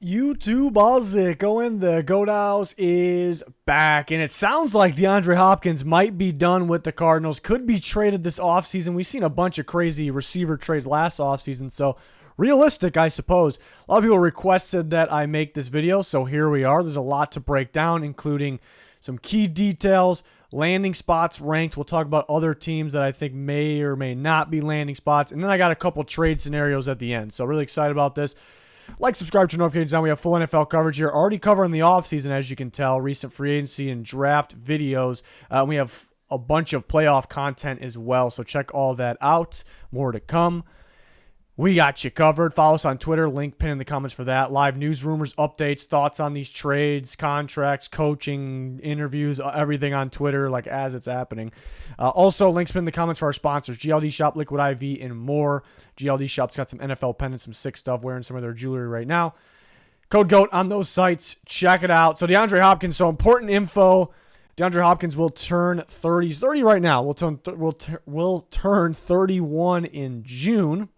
YouTube Balzico and the Goat House is back, and it sounds like DeAndre Hopkins might be done with the Cardinals, could be traded this offseason. We've seen a bunch of crazy receiver trades last offseason, so realistic, I suppose. A lot of people requested that I make this video, so here we are. There's a lot to break down, including some key details, landing spots ranked. We'll talk about other teams that I think may or may not be landing spots, and then I got a couple trade scenarios at the end, so really excited about this. Like, subscribe to notifications on. We have full NFL coverage here. Already covering the offseason, as you can tell. Recent free agency and draft videos. We have a bunch of playoff content as well, so check all that out. More to come. We got you covered. Follow us on Twitter. Link pinned in the comments for that. Live news, rumors, updates, thoughts on these trades, contracts, coaching, interviews, everything on Twitter, like as it's happening. Also, links pinned in the comments for our sponsors, GLD Shop, Liquid IV, and more. GLD Shop's got some NFL pendants, some sick stuff, wearing some of their jewelry right now. Code GOAT on those sites. Check it out. So DeAndre Hopkins, so important info. DeAndre Hopkins will turn 30. He's 30 right now. Will turn 31 in June.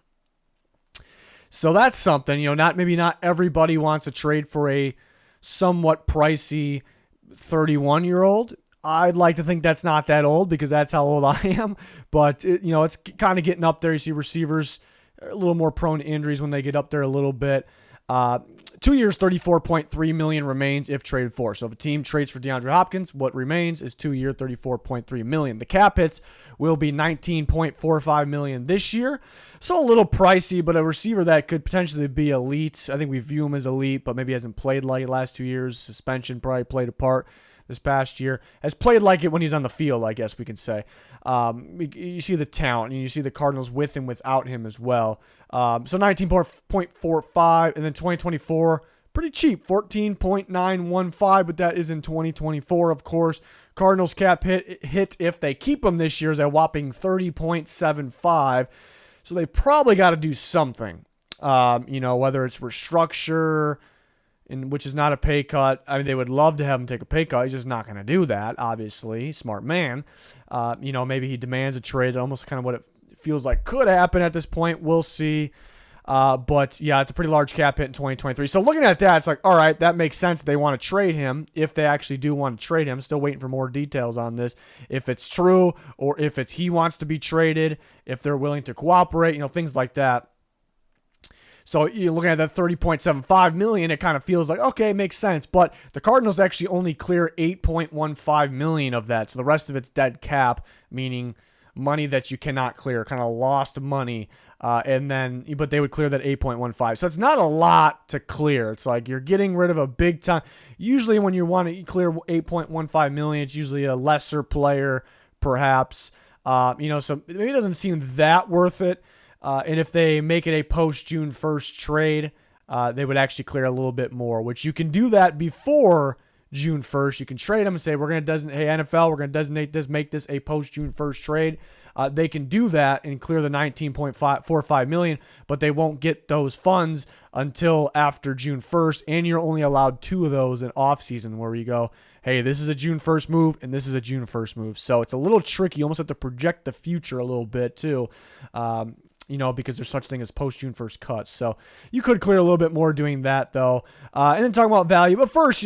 So that's something, not everybody wants to trade for a somewhat pricey 31-year-old. I'd like to think that's not that old because that's how old I am. But, it's kind of getting up there. You see receivers a little more prone to injuries when they get up there a little bit. 2 years, $34.3 million remains if traded for. So if a team trades for DeAndre Hopkins, what remains is 2 year, $34.3 million. The cap hits will be $19.45 million this year. So a little pricey, but a receiver that could potentially be elite. I think we view him as elite, but maybe hasn't played like it the last 2 years. Suspension probably played a part this past year. Has played like it when he's on the field, I guess we can say. You see the talent, and you see the Cardinals with and without him as well. So 19.45, and then 2024, pretty cheap, 14.915, but that is in 2024, of course. Cardinals cap hit if they keep him this year is a whopping 30.75. So they probably got to do something, whether it's restructure, which is not a pay cut. I mean, they would love to have him take a pay cut. He's just not going to do that, obviously. Smart man. Maybe he demands a trade, almost kind of what it feels like could happen at this point. We'll see. But, yeah, it's a pretty large cap hit in 2023. So looking at that, it's like, all right, that makes sense. They want to trade him if they actually do want to trade him. Still waiting for more details on this. If it's true or if it's he wants to be traded, if they're willing to cooperate, things like that. So you're looking at that $30.75 million, it kind of feels like, okay, it makes sense. But the Cardinals actually only clear $8.15 million of that. So the rest of it's dead cap, meaning money that you cannot clear, kind of lost money. But they would clear that 8.15. So it's not a lot to clear. It's like you're getting rid of a big time. Usually when you want to clear 8.15 million, it's usually a lesser player, perhaps. So maybe it doesn't seem that worth it. And if they make it a post-June 1st trade, they would actually clear a little bit more, which you can do that before June 1st. You can trade them and say, hey, NFL, we're going to designate this, make this a post-June 1st trade. They can do that and clear the $19.45 million, but they won't get those funds until after June 1st, and you're only allowed 2 of those in offseason where you go, hey, this is a June 1st move, and this is a June 1st move. So it's a little tricky. You almost have to project the future a little bit, too. Because there's such thing as post-June 1st cuts. So you could clear a little bit more doing that, though. And then talking about value. But first,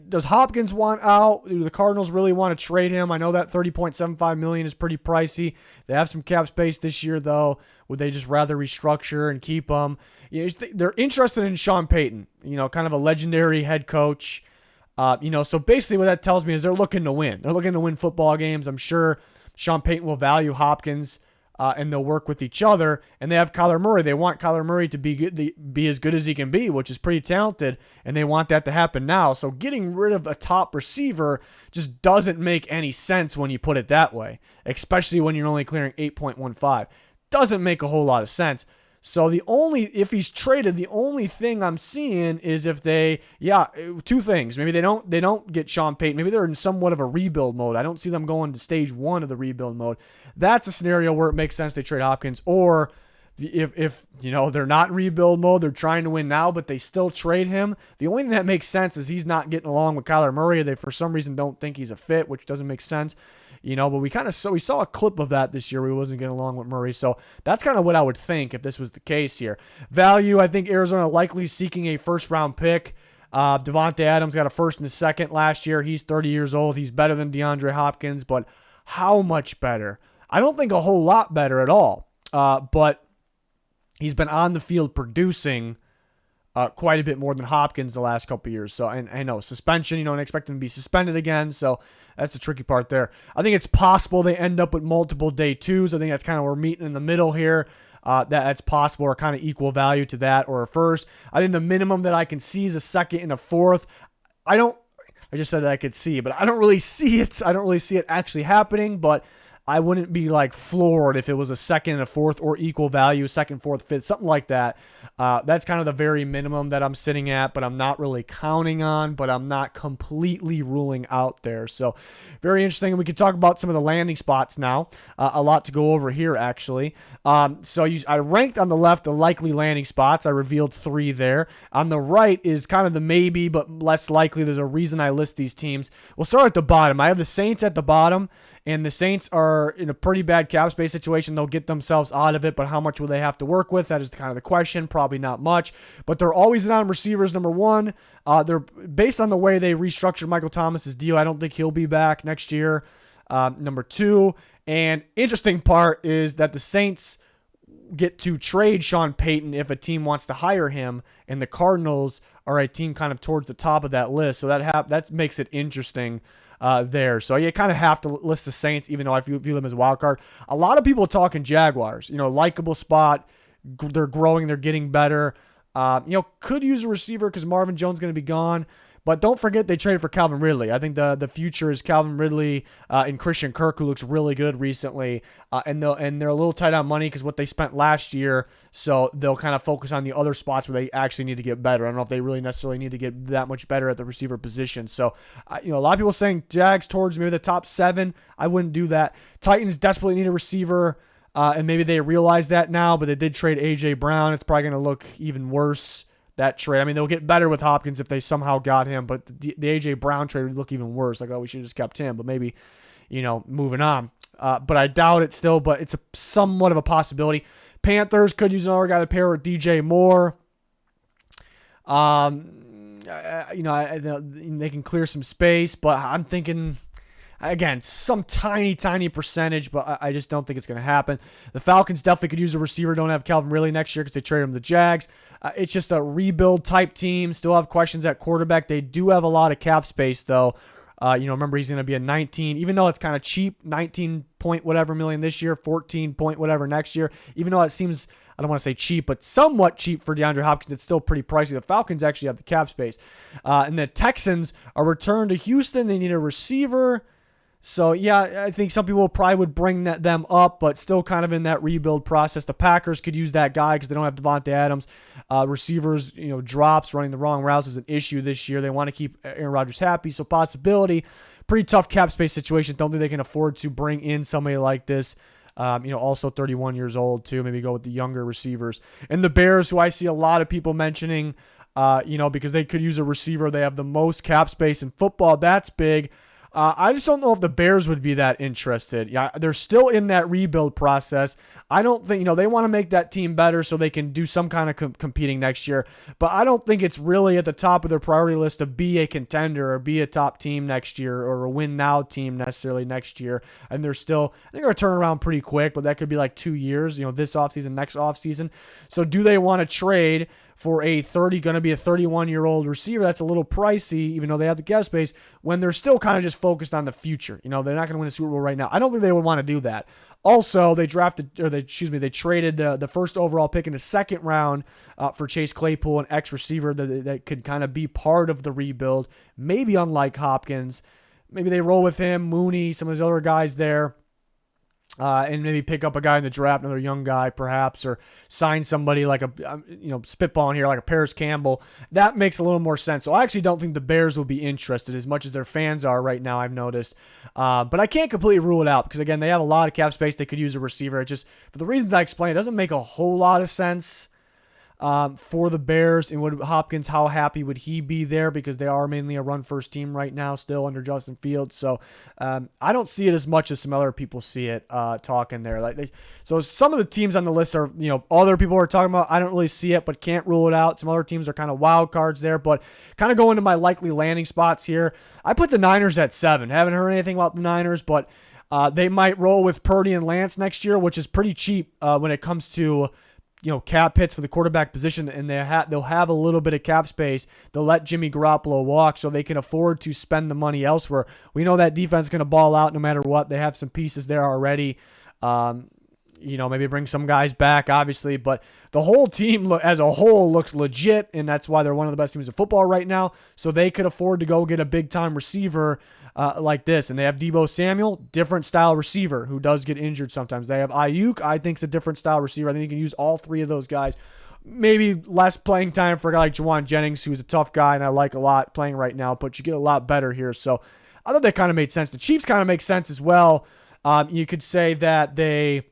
does Hopkins want out? Do the Cardinals really want to trade him? I know that $30.75 million is pretty pricey. They have some cap space this year, though. Would they just rather restructure and keep him? They're interested in Sean Payton, kind of a legendary head coach. So basically what that tells me is they're looking to win. They're looking to win football games. I'm sure Sean Payton will value Hopkins. And they'll work with each other, and they have Kyler Murray. They want Kyler Murray to be as good as he can be, which is pretty talented, and they want that to happen now. So getting rid of a top receiver just doesn't make any sense when you put it that way, especially when you're only clearing 8.15. Doesn't make a whole lot of sense. So if he's traded, the only thing I'm seeing is if 2 things. Maybe they don't get Sean Payton. Maybe they're in somewhat of a rebuild mode. I don't see them going to stage 1 of the rebuild mode. That's a scenario where it makes sense they trade Hopkins. Or if they're not in rebuild mode, they're trying to win now, but they still trade him. The only thing that makes sense is he's not getting along with Kyler Murray. They for some reason don't think he's a fit, which doesn't make sense. But we saw a clip of that this year where he wasn't getting along with Murray. So that's kind of what I would think if this was the case here. Value, I think Arizona likely seeking a first-round pick. Devontae Adams got a first and a second last year. He's 30 years old. He's better than DeAndre Hopkins, but how much better? I don't think a whole lot better at all. But he's been on the field producing quite a bit more than Hopkins the last couple of years. So, and I know suspension, and expect him to be suspended again. So that's the tricky part there. I think it's possible they end up with multiple day twos. I think that's kind of we're meeting in the middle here. That's possible, or kind of equal value to that, or a first. I think the minimum that I can see is a second and a fourth. I just said that I could see, but I don't really see it. I don't really see it actually happening, but I wouldn't be floored if it was a second and a fourth or equal value, second, fourth, fifth, something like that. That's kind of the very minimum that I'm sitting at, but I'm not really counting on, but I'm not completely ruling out there. So very interesting. We could talk about some of the landing spots now. A lot to go over here, actually. I ranked on the left the likely landing spots. I revealed 3 there. On the right is kind of the maybe, but less likely. There's a reason I list these teams. We'll start at the bottom. I have the Saints at the bottom. And the Saints are in a pretty bad cap space situation. They'll get themselves out of it, but how much will they have to work with? That is kind of the question. Probably not much. But they're always on receivers, number one. They're based on the way they restructured Michael Thomas's deal. I don't think he'll be back next year. Number 2. And interesting part is that the Saints get to trade Sean Payton if a team wants to hire him, and the Cardinals are a team kind of towards the top of that list. So that makes it interesting. There. So you kind of have to list the Saints, even though I view them as a wild card. A lot of people talking Jaguars, likable spot. They're growing. They're getting better. Could use a receiver because Marvin Jones is going to be gone. But don't forget they traded for Calvin Ridley. I think the future is Calvin Ridley and Christian Kirk, who looks really good recently. And they're a little tight on money because what they spent last year. So they'll kind of focus on the other spots where they actually need to get better. I don't know if they really necessarily need to get that much better at the receiver position. So, a lot of people saying Jags towards maybe the top 7. I wouldn't do that. Titans desperately need a receiver. And maybe they realize that now, but they did trade A.J. Brown. It's probably going to look even worse. That trade. I mean, they'll get better with Hopkins if they somehow got him, but the A.J. Brown trade would look even worse. We should have just kept him, but maybe, moving on. But I doubt it still, but it's somewhat of a possibility. Panthers could use another guy to pair with DJ Moore. They can clear some space, but I'm thinking, again, some tiny percentage, but I just don't think it's going to happen. The Falcons definitely could use a receiver. Don't have Calvin Ridley next year because they traded him to the Jags. It's just a rebuild type team. Still have questions at quarterback. They do have a lot of cap space, though. Remember, he's going to be a 19, even though it's kind of cheap, 19 point whatever million this year, 14 point whatever next year. Even though it seems, I don't want to say cheap, but somewhat cheap for DeAndre Hopkins, it's still pretty pricey. The Falcons actually have the cap space. And the Texans are returned to Houston. They need a receiver. So, yeah, I think some people probably would bring them up, but still kind of in that rebuild process. The Packers could use that guy because they don't have Devontae Adams. Receivers, drops, running the wrong routes is an issue this year. They want to keep Aaron Rodgers happy, so possibility. Pretty tough cap space situation. Don't think they can afford to bring in somebody like this. Also 31 years old, too. Maybe go with the younger receivers. And the Bears, who I see a lot of people mentioning, because they could use a receiver. They have the most cap space in football. That's big. I just don't know if the Bears would be that interested. Yeah, they're still in that rebuild process. I don't think, they want to make that team better so they can do some kind of competing next year. But I don't think it's really at the top of their priority list to be a contender or be a top team next year or a win now team necessarily next year. And they're still, I think they're going to turn around pretty quick, but that could be like 2 years, this offseason, next offseason. So do they want to trade for going to be a 31-year-old receiver? That's a little pricey, even though they have the cap space, when they're still kind of just focused on the future. They're not going to win a Super Bowl right now. I don't think they would want to do that. Also, they traded the first overall pick in the second round for Chase Claypool, an ex-receiver that could kind of be part of the rebuild. Maybe unlike Hopkins. Maybe they roll with him, Mooney, some of those other guys there. And maybe pick up a guy in the draft, another young guy perhaps, or sign somebody like spitballing here, like a Paris Campbell. That makes a little more sense. So I actually don't think the Bears will be interested as much as their fans are right now, I've noticed. But I can't completely rule it out because, again, they have a lot of cap space. They could use a receiver. It just, for the reasons I explained, it doesn't make a whole lot of sense. for the Bears, and would Hopkins, how happy would he be there, because they are mainly a run-first team right now still under Justin Fields. So I don't see it as much as some other people see it talking there. So some of the teams on the list are, other people are talking about. I don't really see it, but can't rule it out. Some other teams are kind of wild cards there, but kind of going to my likely landing spots here. I put the Niners at 7. Haven't heard anything about the Niners, but they might roll with Purdy and Lance next year, which is pretty cheap when it comes to cap hits for the quarterback position, and they'll have a little bit of cap space. They'll let Jimmy Garoppolo walk so they can afford to spend the money elsewhere. We know that defense is going to ball out no matter what. They have some pieces there already. Maybe bring some guys back, obviously, but the whole team as a whole looks legit, and that's why they're one of the best teams in football right now. So they could afford to go get a big-time receiver like this. And they have Deebo Samuel, different style receiver who does get injured sometimes. They have Ayuk, I think, is a different style receiver. I think you can use all three of those guys. Maybe less playing time for a guy like Jawan Jennings, who's a tough guy and I like a lot playing right now, but you get a lot better here. So I thought that kind of made sense. The Chiefs kind of make sense as well. You could say that they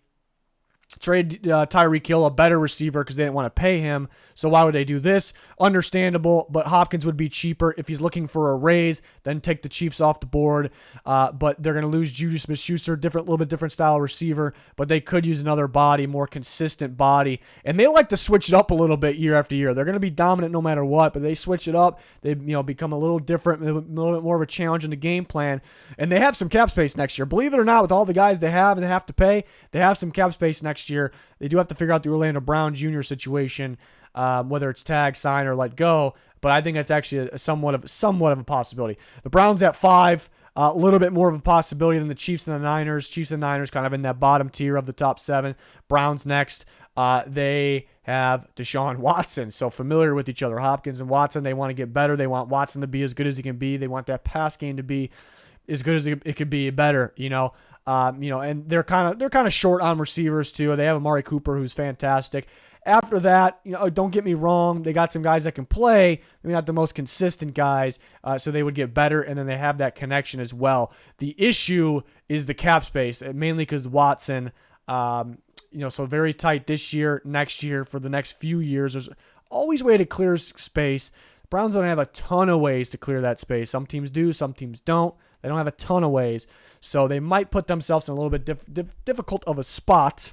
trade Tyreek Hill, a better receiver, because they didn't want to pay him. So why would they do this? Understandable, but Hopkins would be cheaper. If he's looking for a raise, then take the Chiefs off the board. But they're going to lose Juju Smith-Schuster, little bit different style receiver, but they could use another body, more consistent body. And they like to switch it up a little bit year after year. They're going to be dominant no matter what, but they switch it up. They become a little different, a little bit more of a challenge in the game plan. And they have some cap space next year. Believe it or not, with all the guys they have and they have to pay, they have some cap space next year. They do have to figure out the Orlando Brown Jr. situation, whether it's tag, sign, or let go. But I think that's actually somewhat of a possibility. The Browns at 5, a little bit more of a possibility than the Chiefs and the Niners. Chiefs and Niners kind of in that bottom tier of the top 7. Browns next. They have Deshaun Watson, so familiar with each other. Hopkins and Watson, they want to get better. They want Watson to be as good as he can be. They want that pass game to be as good as it could be, better. And they're kind of short on receivers too. They have Amari Cooper, who's fantastic. After that, don't get me wrong, they got some guys that can play, maybe not the most consistent guys, so they would get better, and then they have that connection as well. The issue is the cap space, mainly because Watson, so very tight this year, next year, for the next few years. There's always a way to clear space. Browns don't have a ton of ways to clear that space. Some teams do, some teams don't. They don't have a ton of ways, so they might put themselves in a little bit difficult of a spot,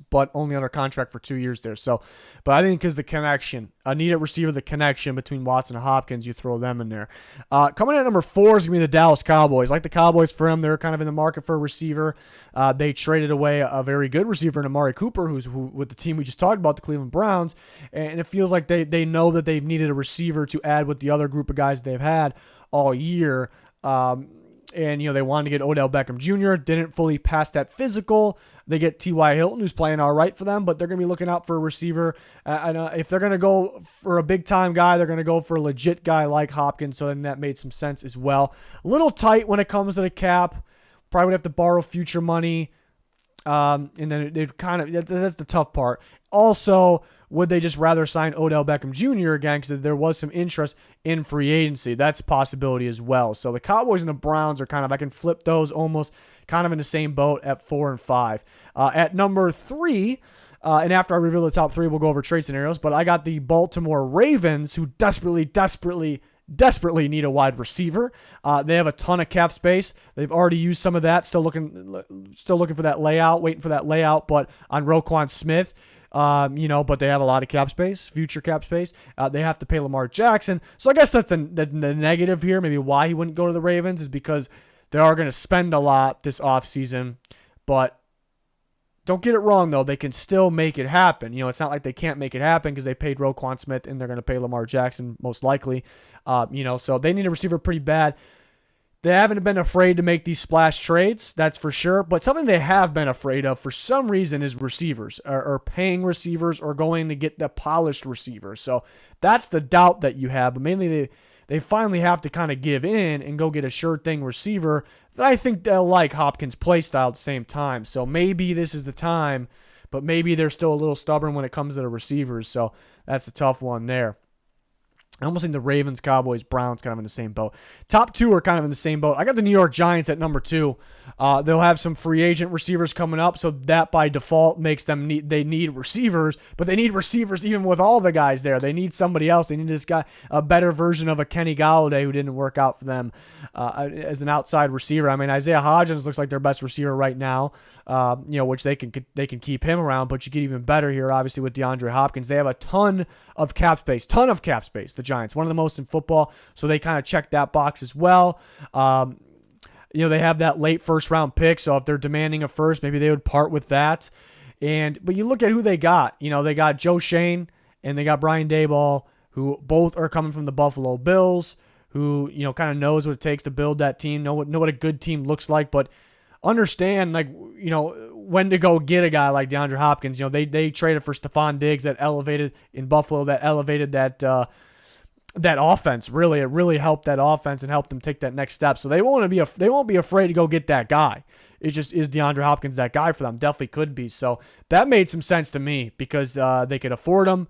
but only under contract for 2 years there. So, but I think because the connection, I need a receiver, the connection between Watson and Hopkins, you throw them in there. Coming in at number 4 is going to be the Dallas Cowboys. Like the Cowboys for them, they're kind of in the market for a receiver. They traded away a very good receiver in Amari Cooper, who's with the team we just talked about, the Cleveland Browns, and it feels like they know that they've needed a receiver to add with the other group of guys they've had all year. And, they wanted to get Odell Beckham Jr., didn't fully pass that physical. They get T.Y. Hilton, who's playing all right for them, but they're going to be looking out for a receiver. If they're going to go for a big-time guy, they're going to go for a legit guy like Hopkins, so then that made some sense as well. A little tight when it comes to the cap. Probably would have to borrow future money. And then that's the tough part. Also, would they just rather sign Odell Beckham Jr. again, because there was some interest in free agency? That's a possibility as well. So the Cowboys and the Browns are I can flip those almost kind of in the same boat at 4 and 5. At number 3, and after I reveal the top 3, we'll go over trade scenarios, but I got the Baltimore Ravens, who desperately need a wide receiver. They have a ton of cap space. They've already used some of that. Still looking for that layout, waiting for that layout, but on Roquan Smith. But they have a lot of cap space, future cap space. They have to pay Lamar Jackson. So I guess that's the negative here. Maybe why he wouldn't go to the Ravens is because they are going to spend a lot this offseason. But don't get it wrong, though. They can still make it happen. It's not like they can't make it happen because they paid Roquan Smith and they're going to pay Lamar Jackson most likely. So they need a receiver pretty bad. They haven't been afraid to make these splash trades, that's for sure. But something they have been afraid of for some reason is receivers, or paying receivers, or going to get the polished receiver. So that's the doubt that you have. But mainly they finally have to kind of give in and go get a sure thing receiver that I think they'll like Hopkins' play style at the same time. So maybe this is the time, but maybe they're still a little stubborn when it comes to the receivers. So that's a tough one there. I almost think the Ravens, Cowboys, Browns kind of in the same boat. Top two are kind of in the same boat. I got the New York Giants at number 2. They'll have some free agent receivers coming up, so that by default makes them they need receivers, but they need receivers even with all the guys there. They need somebody else. They need this guy, a better version of a Kenny Golladay who didn't work out for them as an outside receiver. I mean, Isaiah Hodgins looks like their best receiver right now, which they can keep him around, but you get even better here, obviously, with DeAndre Hopkins. They have a ton of cap space, the Giants, one of the most in football, so they kind of check that box as well. They have that late first round pick, so if they're demanding a first, maybe they would part with that. But you look at who they got. They got Joe Shane and they got Brian Daboll, who both are coming from the Buffalo Bills, who kind of knows what it takes to build that team, know what a good team looks like, but understand when to go get a guy like DeAndre Hopkins. They traded for Stephon Diggs that elevated that offense. Really, it really helped that offense and helped them take that next step. So they won't be afraid to go get that guy. It just is DeAndre Hopkins that guy for them. Definitely could be. So that made some sense to me because they could afford him.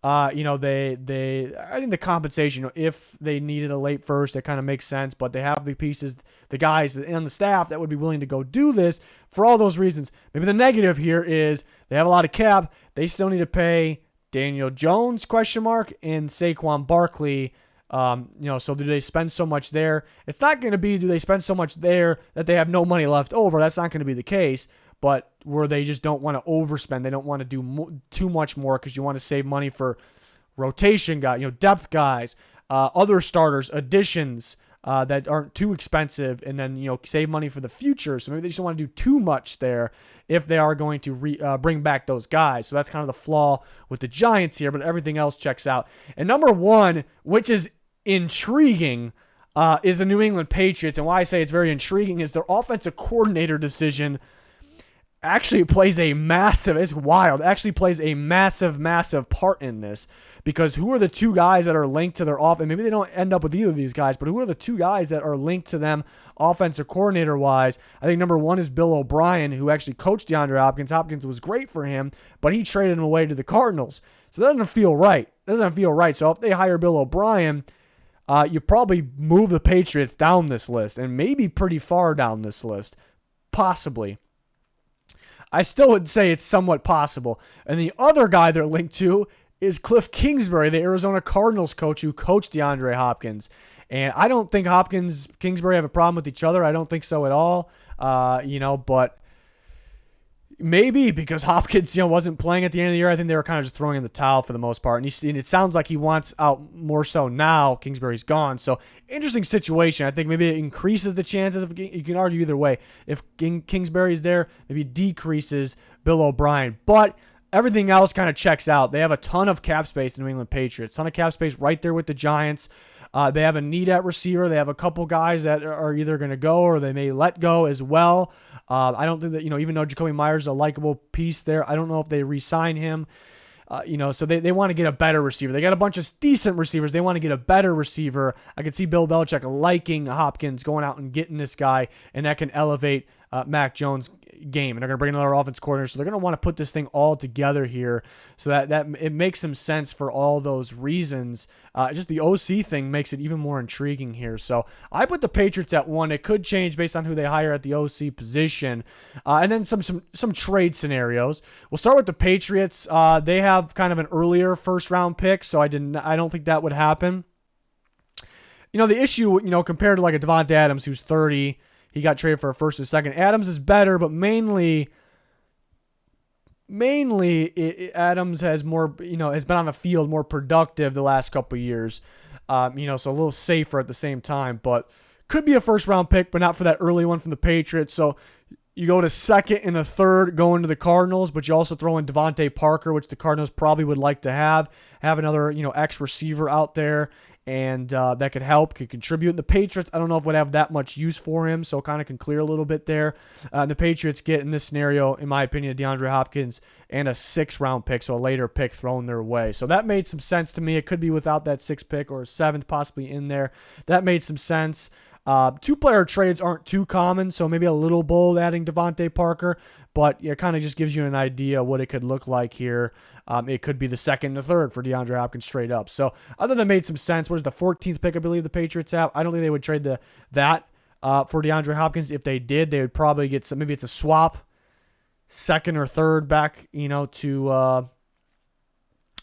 I think the compensation, if they needed a late first, that kind of makes sense. But they have the pieces, the guys on the staff that would be willing to go do this for all those reasons. Maybe the negative here is they have a lot of cap. They still need to pay Daniel Jones, ? And Saquon Barkley. So do they spend so much there? It's not going to be, do they spend so much there that they have no money left over? That's not going to be the case. But where they just don't want to overspend. They don't want to do too much more because you want to save money for rotation guys, depth guys, other starters, additions that aren't too expensive, and then, save money for the future. So maybe they just don't want to do too much there if they are going to bring back those guys. So that's kind of the flaw with the Giants here, but everything else checks out. And number 1, which is intriguing, is the New England Patriots. And why I say it's very intriguing is their offensive coordinator decision actually plays a massive part in this, because who are the 2 guys that are linked to their offense? Maybe they don't end up with either of these guys, but who are the 2 guys that are linked to them offensive coordinator wise? I think number 1 is Bill O'Brien, who actually coached DeAndre Hopkins. Hopkins was great for him, but he traded him away to the Cardinals. So that doesn't feel right. So if they hire Bill O'Brien, you probably move the Patriots down this list, and maybe pretty far down this list, possibly. I still would say it's somewhat possible. And the other guy they're linked to is Cliff Kingsbury, the Arizona Cardinals coach who coached DeAndre Hopkins. And I don't think Hopkins, Kingsbury have a problem with each other. I don't think so at all. But maybe because Hopkins, wasn't playing at the end of the year, I think they were kind of just throwing in the towel for the most part. And it sounds like he wants out more so now. Kingsbury's gone. So interesting situation. I think maybe it increases the chances. You can argue either way. If Kingsbury's there, maybe it decreases Bill O'Brien. But everything else kind of checks out. They have a ton of cap space, the New England Patriots. Ton of cap space right there with the Giants. They have a need at receiver. They have a couple guys that are either going to go or they may let go as well. I don't think that, even though Jacoby Myers is a likable piece there, I don't know if they re-sign him. So they want to get a better receiver. They got a bunch of decent receivers. They want to get a better receiver. I could see Bill Belichick liking Hopkins, going out and getting this guy, and that can elevate Mac Jones' game. And they're going to bring another offense coordinator, so they're going to want to put this thing all together here, so that it makes some sense for all those reasons. Just the OC thing makes it even more intriguing here. So I put the Patriots at 1. It could change based on who they hire at the OC position, and then some trade scenarios. We'll start with the Patriots. They have kind of an earlier first round pick, so I don't think that would happen. The issue, compared to like a Devontae Adams who's 30. He got traded for a first and second. Adams is better, but mainly Adams has more, has been on the field, more productive the last couple of years. So a little safer at the same time, but could be a first round pick, but not for that early one from the Patriots. So you go to second and a third going to the Cardinals, but you also throw in Devontae Parker, which the Cardinals probably would like to have another, X receiver out there. And that could contribute. And the Patriots, I don't know if would have that much use for him, so kind of can clear a little bit there. The Patriots get, in this scenario, in my opinion, DeAndre Hopkins and a 6th round pick, so a later pick thrown their way. So that made some sense to me. It could be without that 6th pick or a 7th possibly in there. That made some sense. 2-player trades aren't too common, so maybe a little bold adding Devontae Parker, but it kind of just gives you an idea what it could look like here. It could be the second and the third for DeAndre Hopkins straight up. So I thought that made some sense. What is the 14th pick I believe the Patriots have? I don't think they would trade that for DeAndre Hopkins. If they did, they would probably get some. Maybe it's a swap, second or third back, to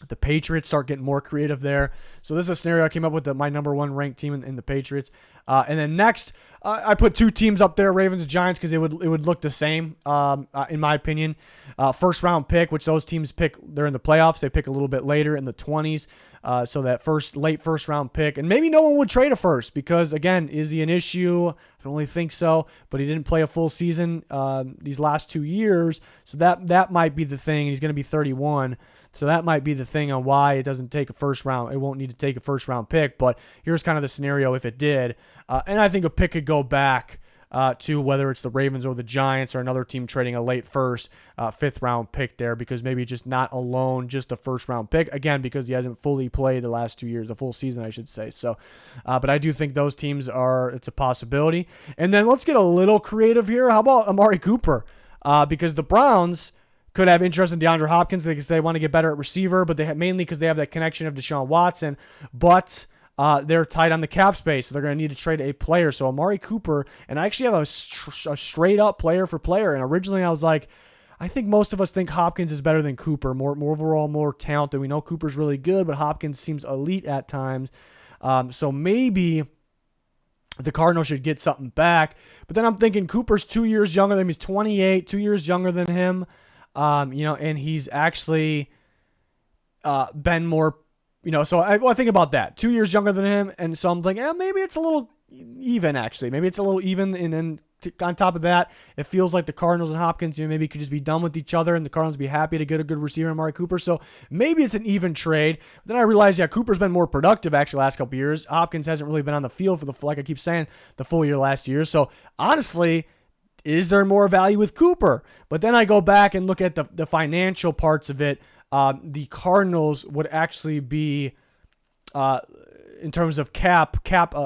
the Patriots, start getting more creative there. So this is a scenario I came up with, my number one ranked team in the Patriots. And then next, I put two teams up there, Ravens and Giants, because it would look the same, in my opinion. First round pick, which those teams pick, they're in the playoffs. They pick a little bit later in the 20s. So that late first round pick. And maybe no one would trade a first because, again, is he an issue? I don't really think so. But he didn't play a full season these last 2 years. So that might be the thing. He's going to be 31. So that might be the thing on why it doesn't take a first round. It won't need to take a first round pick. But here's kind of the scenario if it did. And I think a pick could go back to whether it's the Ravens or the Giants or another team trading a late first, fifth round pick there, because maybe just not alone, just a first round pick. Again, because he hasn't fully played the last 2 years, a full season, I should say. So, but I do think those teams it's a possibility. And then let's get a little creative here. How about Amari Cooper? Because the Browns could have interest in DeAndre Hopkins because they want to get better at receiver, but mainly because they have that connection of Deshaun Watson. But they're tight on the cap space, so they're going to need to trade a player. So Amari Cooper, and I actually have a straight-up player for player. And originally I was like, I think most of us think Hopkins is better than Cooper, more overall, more talented. We know Cooper's really good, but Hopkins seems elite at times. So maybe the Cardinals should get something back. But then I'm thinking Cooper's 2 years younger than him. He's 28, 2 years younger than him. And he's actually been more, so I think about that. 2 years younger than him, and so I'm like, maybe it's a little even, actually. Maybe it's a little even, and then on top of that, it feels like the Cardinals and Hopkins, maybe could just be done with each other, and the Cardinals be happy to get a good receiver in Amari Cooper, so maybe it's an even trade. But then I realized, Cooper's been more productive, actually, the last couple of years. Hopkins hasn't really been on the field for like I keep saying, the full year last year, so honestly, is there more value with Cooper? But then I go back and look at the financial parts of it. The Cardinals would actually be, in terms of cap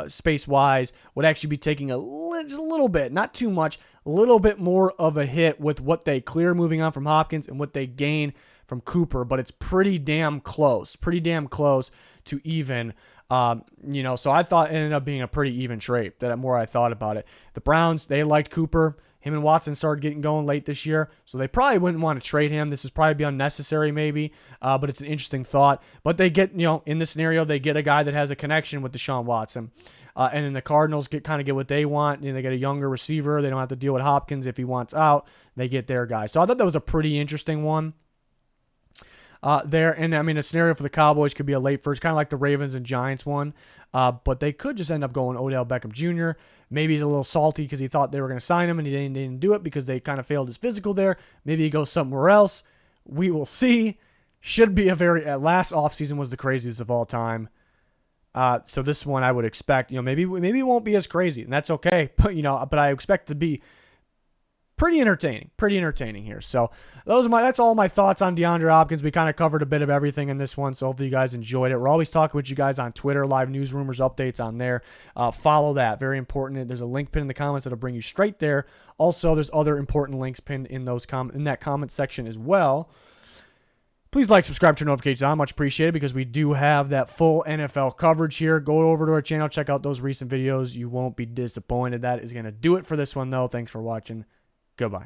space wise, would actually be taking a little bit, not too much, a little bit more of a hit with what they clear moving on from Hopkins and what they gain from Cooper. But it's pretty damn close to even. So I thought it ended up being a pretty even trade. The more I thought about it, the Browns, they liked Cooper. Him and Watson started getting going late this year, so they probably wouldn't want to trade him. This is probably be unnecessary maybe, but it's an interesting thought. But they get, in this scenario, they get a guy that has a connection with Deshaun Watson. And then the Cardinals get what they want. They get a younger receiver. They don't have to deal with Hopkins if he wants out. They get their guy. So I thought that was a pretty interesting one. There. And a scenario for the Cowboys could be a late first, kind of like the Ravens and Giants one. But they could just end up going Odell Beckham Jr. Maybe he's a little salty because he thought they were going to sign him and he didn't do it because they kind of failed his physical there. Maybe he goes somewhere else. We will see. Should be last offseason was the craziest of all time. So this one I would expect, maybe it won't be as crazy, and that's okay. But I expect it to be pretty entertaining here. So that's all my thoughts on DeAndre Hopkins. We kind of covered a bit of everything in this one, so hopefully you guys enjoyed it. We're always talking with you guys on Twitter, live news, rumors, updates on there. Follow that, very important. There's a link pinned in the comments that'll bring you straight there. Also, there's other important links pinned in that comment section as well. Please like, subscribe, turn notifications on. Much appreciated because we do have that full NFL coverage here. Go over to our channel, check out those recent videos. You won't be disappointed. That is going to do it for this one, though. Thanks for watching. Goodbye.